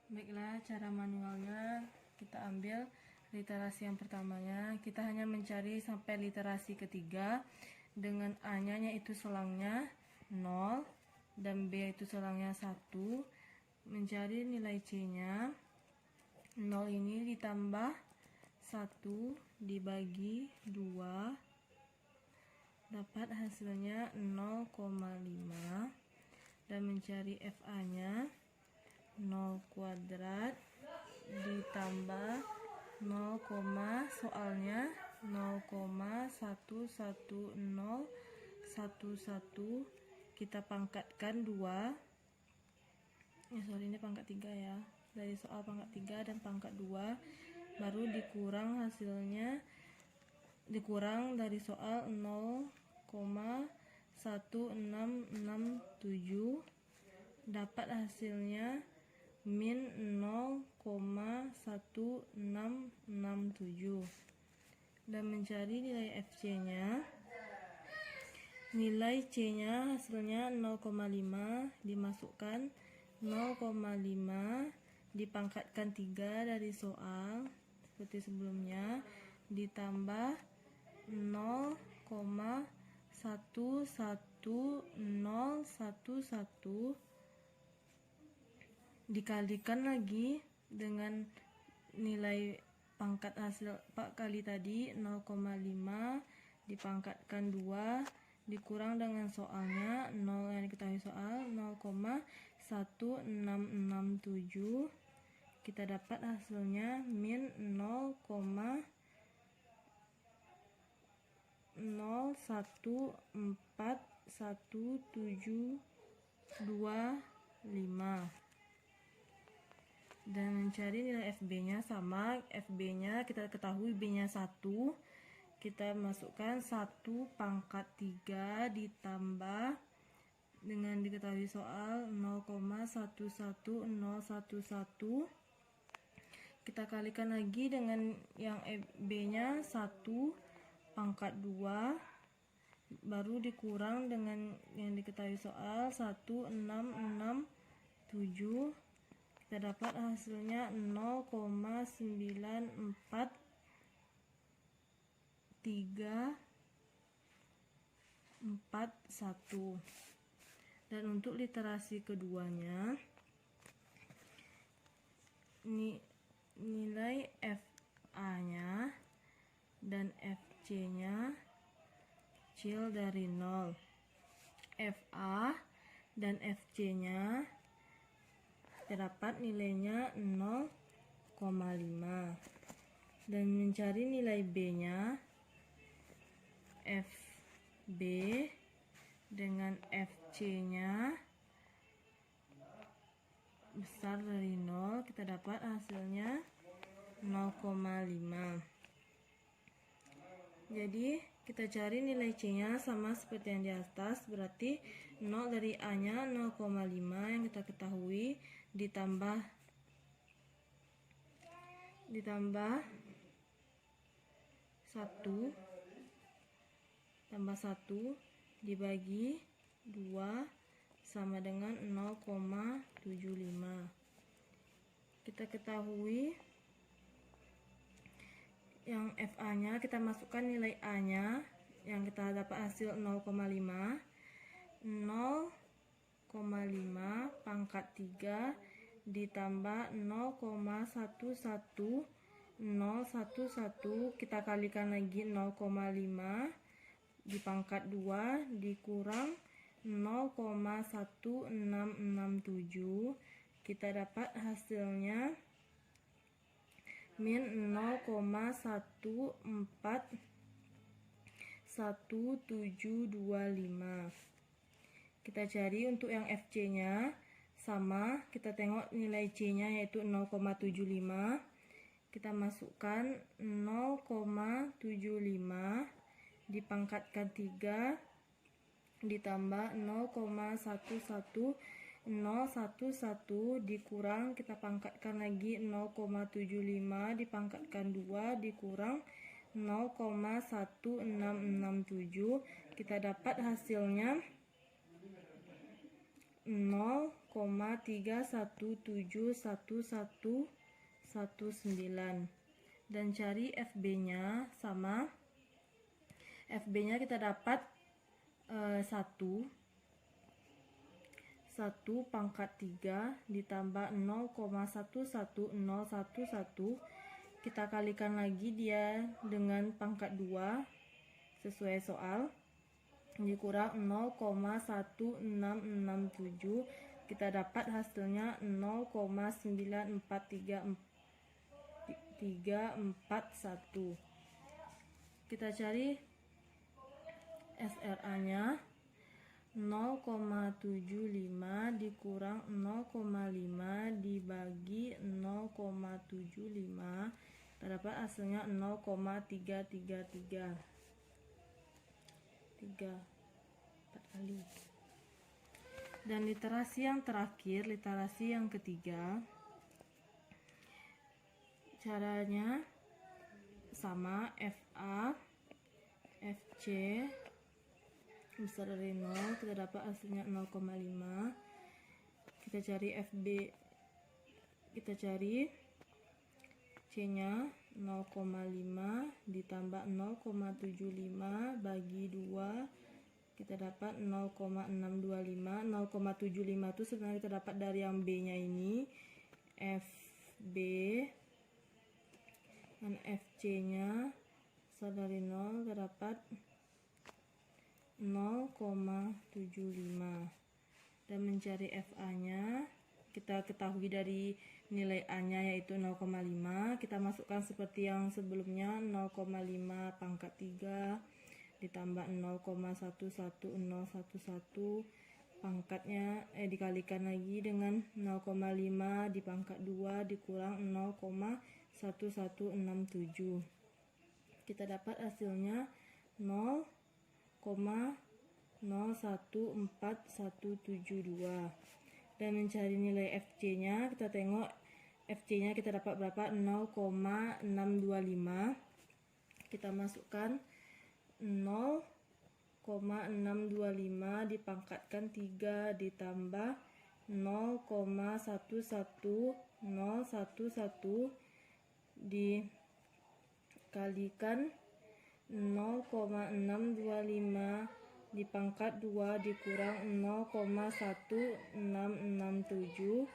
Baiklah, cara manualnya kita ambil literasi yang pertamanya. Kita hanya mencari sampai literasi ketiga dengan A-nya yaitu selangnya 0 dan B yaitu selangnya 1. Mencari nilai C-nya. 0 ini ditambah 1 dibagi 2 dapat hasilnya 0,5 dan mencari FA-nya 0 kuadrat ditambah 0, soalnya 0,11011 kita pangkatkan 2 ini pangkat 3 ya, dari soal pangkat 3 dan pangkat 2 baru dikurang hasilnya, dikurang dari soal 0,1667 dapat hasilnya min 0,1667 dan mencari nilai FC-nya. Nilai C-nya hasilnya 0,5 dimasukkan 0,5 dipangkatkan 3 dari soal seperti sebelumnya ditambah 0,11011 dikalikan lagi dengan nilai pangkat hasil 4 kali tadi 0,5 dipangkatkan 2 dikurang dengan soalnya 0 yang diketahui soal 0,1667 kita dapat hasilnya min 0,014175 dan mencari nilai FB-nya sama. FB-nya kita ketahui B-nya 1, kita masukkan 1 pangkat 3 ditambah dengan diketahui soal 0,11011 kita kalikan lagi dengan yang B-nya 1 pangkat 2 baru dikurang dengan yang diketahui soal 1667 kita dapat hasilnya 0,9431 dan untuk literasi keduanya nilai FA-nya dan FC-nya kecil dari 0. FA dan FC-nya terdapat nilainya 0,5 dan mencari nilai B-nya FB dengan FC-nya besar dari 0 kita dapat hasilnya 0,5. jadi kita cari nilai C-nya sama seperti yang di atas, berarti 0 dari A-nya 0,5 yang kita ketahui ditambah 1 dibagi 2 sama dengan 0,75. Kita ketahui yang FA-nya kita masukkan nilai A-nya yang kita dapat hasil 0,5 pangkat 3 ditambah 0,11011 kita kalikan lagi 0,5 di pangkat 2 dikurang 0,1667 kita dapat hasilnya min 0,141725. kita cari untuk yang FC-nya sama, kita tengok nilai C-nya yaitu 0,75 kita masukkan 0,75 dipangkatkan 3 ditambah 0,11011 dikurang kita pangkatkan lagi 0,75 dipangkatkan 2 dikurang 0,1667 kita dapat hasilnya 0,3171119 dan cari FB-nya. Sama FB-nya kita dapat 1 pangkat 3 ditambah 0,11011, kita kalikan lagi dia dengan pangkat 2 sesuai soal, dikurang 0,1667, kita dapat hasilnya 0,94341. Kita cari SRA nya. 0,75 dikurang 0,5 dibagi 0,75, terdapat hasilnya 0,333. 4 kali. Dan literasi yang terakhir, literasi yang ketiga, caranya sama. FA FC besar dari 0, kita dapat hasilnya 0,5. Kita cari FB, kita cari C nya 0,5 ditambah 0,75 bagi 2, kita dapat 0,625. 0,75 itu sebenarnya kita dapat dari yang B nya ini, FB, dan FC nya besar dari 0, kita dapat 0,75. Dan mencari FA nya, kita ketahui dari nilai A nya yaitu 0,5, kita masukkan seperti yang sebelumnya, 0,5 pangkat 3 ditambah 0,11011, pangkatnya dikalikan lagi dengan 0,5 di pangkat 2 dikurang 0,1167, kita dapat hasilnya 0,014172. Dan mencari nilai FC nya, kita tengok FC nya kita dapat berapa, 0,625, kita masukkan 0,625 dipangkatkan 3 ditambah 0,11011 dikalikan 0,625 dipangkat 2 dikurang 0,1667,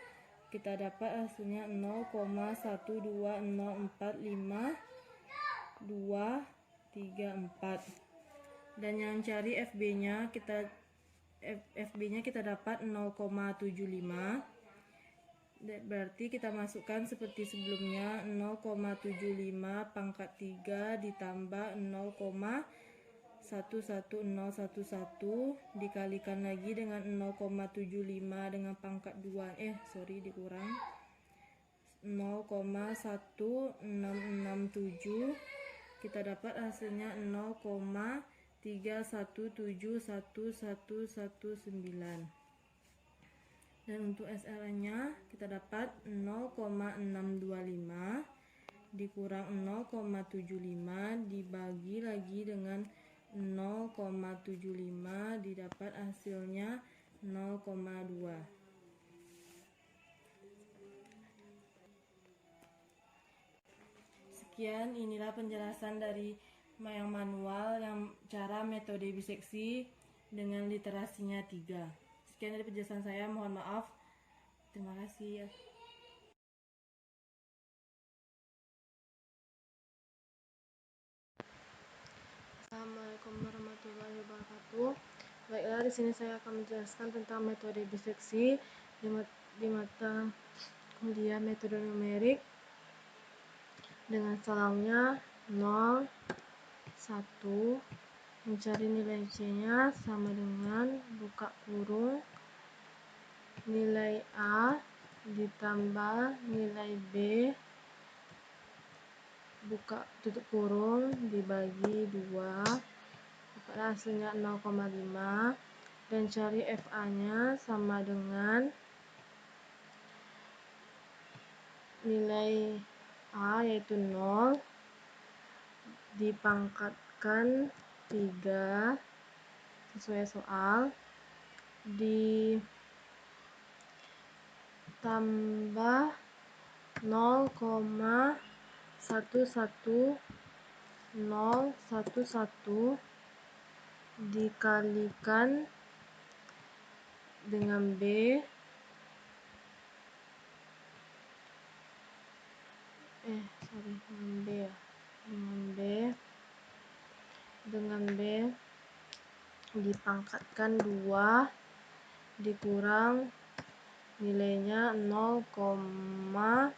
kita dapat hasilnya 0,12045,234. Dan yang cari FB nya, kita dapat 0,75, berarti kita masukkan seperti sebelumnya, 0,75 pangkat 3 ditambah 0,11011 dikalikan lagi dengan 0,75 dengan pangkat 2 dikurang 0,1667, kita dapat hasilnya 0,3171119. Dan untuk SR nya kita dapat 0,625 dikurang 0,75 dibagi lagi dengan 0,75, didapat hasilnya 0,2. Sekian, inilah penjelasan dari yang manual, yang cara metode biseksi dengan literasinya 3. Sekian dari penjelasan saya, mohon maaf. Terima kasih. Assalamualaikum warahmatullahi wabarakatuh. Baiklah, di sini saya akan menjelaskan tentang metode biseksi di mata kuliah metode numerik dengan salangnya 0, 1. Mencari nilai C-nya sama dengan buka kurung nilai A ditambah nilai B buka tutup kurung dibagi 2, pada hasilnya 0,5. Dan cari FA-nya sama dengan nilai A yaitu 0 dipangkatkan 3 sesuai soal, ditambah 0,11011 dikalikan dengan B dengan B dipangkatkan 2 dikurang nilainya 0,1667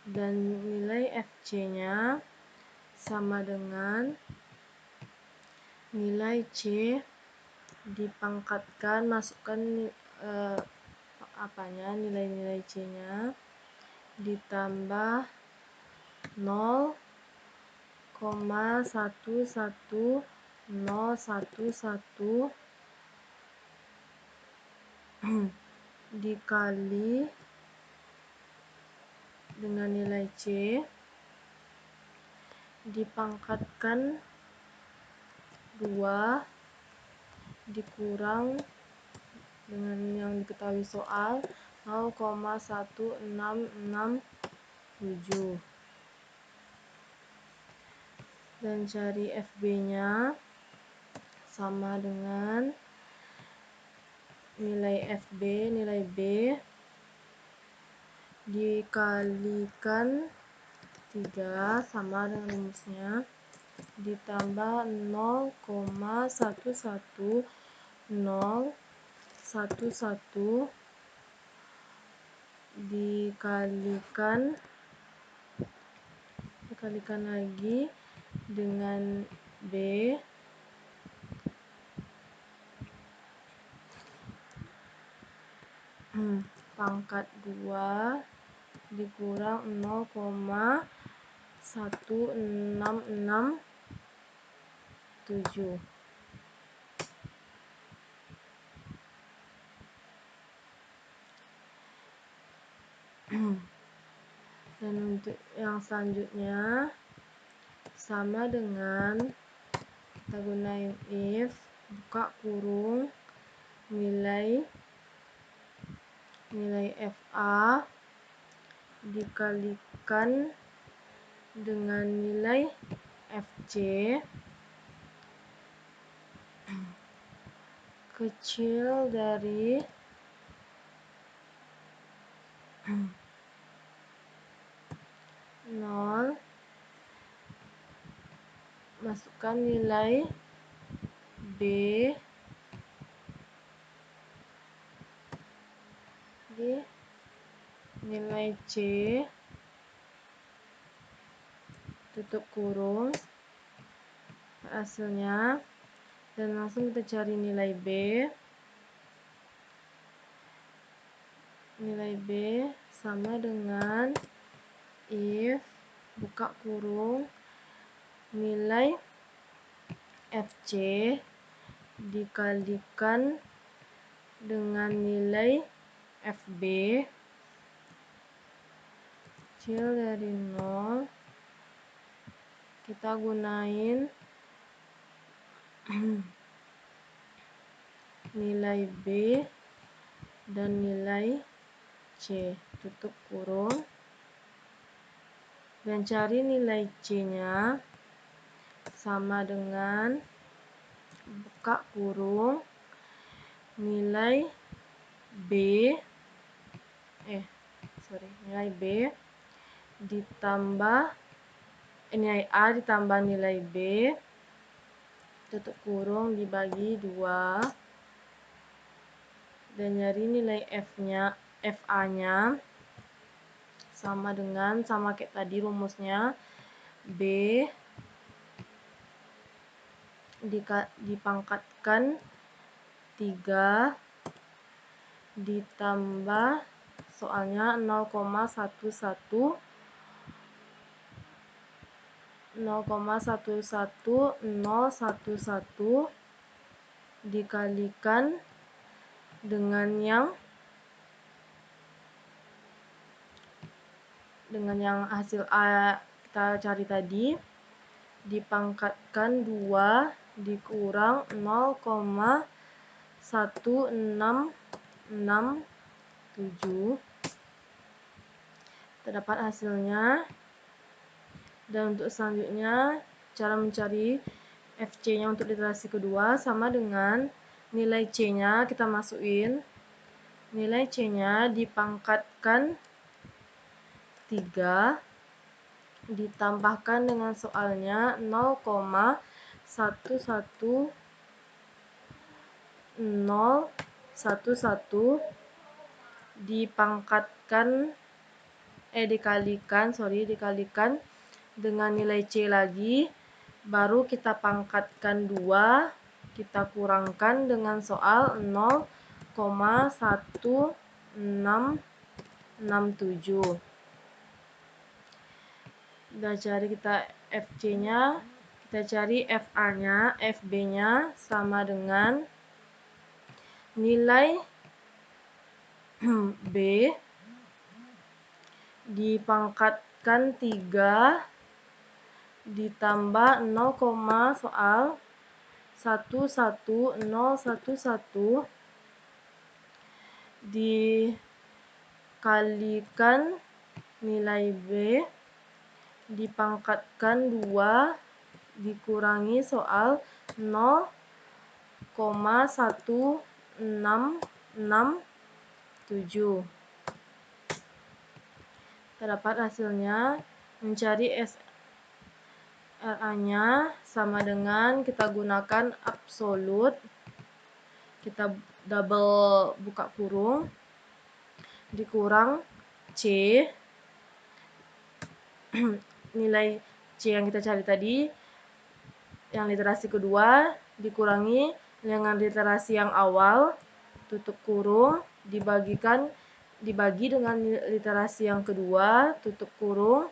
dan nilai FC-nya sama dengan nilai C dipangkatkan, masukkan nilai-nilai C-nya ditambah 0,11011 dikali dengan nilai C dipangkatkan 2 dikurang dengan yang diketahui soal 0,1667 dan cari FB-nya sama dengan nilai B dikalikan 3 sama dengan rumusnya ditambah 0,11011 dikalikan lagi dengan B pangkat 2 dikurang 0,1667 dan untuk yang selanjutnya sama dengan kita gunain if buka kurung nilai FA dikalikan dengan nilai FC kecil dari 0, masukkan nilai B di nilai C, tutup kurung hasilnya, dan langsung kita cari nilai B. Nilai B sama dengan if buka kurung nilai FC dikalikan dengan nilai FB kecil dari 0, kita gunain nilai B dan nilai C, tutup kurung, dan cari nilai C-nya sama dengan buka kurung nilai B ditambah nilai A ditambah nilai B, tutup kurung dibagi 2, dan nyari nilai FA-nya sama kayak tadi rumusnya B dipangkatkan 3 ditambah soalnya 0,11011 dikalikan dengan yang hasil A kita cari tadi dipangkatkan 2 dikurang 0,1667. Terdapat hasilnya. Dan untuk selanjutnya, cara mencari FC-nya untuk literasi kedua sama dengan nilai C-nya kita masukin. Nilai C-nya dipangkatkan 3 ditambahkan dengan soalnya 0,11011 dikalikan dengan nilai C lagi, baru kita pangkatkan 2, kita kurangkan dengan soal 0,1667. Udah cari kita FC-nya, kita cari FA-nya, FB-nya sama dengan nilai B dipangkatkan 3 ditambah 0, soal 11011 dikalikan nilai B dipangkatkan 2 dikurangi soal 0,1667. Terdapat hasilnya. Mencari SRA-nya sama dengan kita gunakan absolut, kita double buka kurung, dikurang C, nilai C yang kita cari tadi, yang literasi kedua, dikurangi dengan literasi yang awal, tutup kurung, dibagi dengan literasi yang kedua, tutup kurung,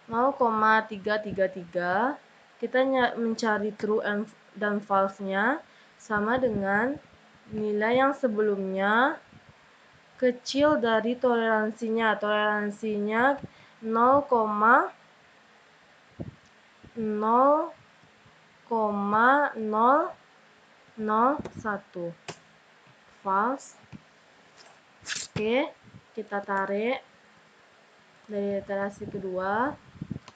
0,333. Kita mencari true dan false-nya sama dengan nilai yang sebelumnya kecil dari toleransinya. Toleransinya 0,001. False. Oke, kita tarik dari literasi kedua.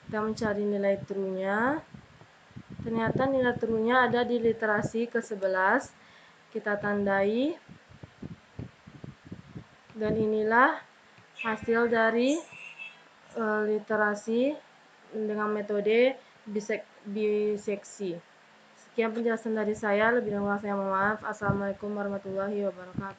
Kita mencari nilai true-nya. Ternyata nilai true-nya ada di literasi ke-11. Kita tandai. Dan inilah hasil dari literasi dengan metode biseksi. Sekian penjelasan dari saya. Lebih kurang saya mohon maaf. Assalamualaikum warahmatullahi wabarakatuh.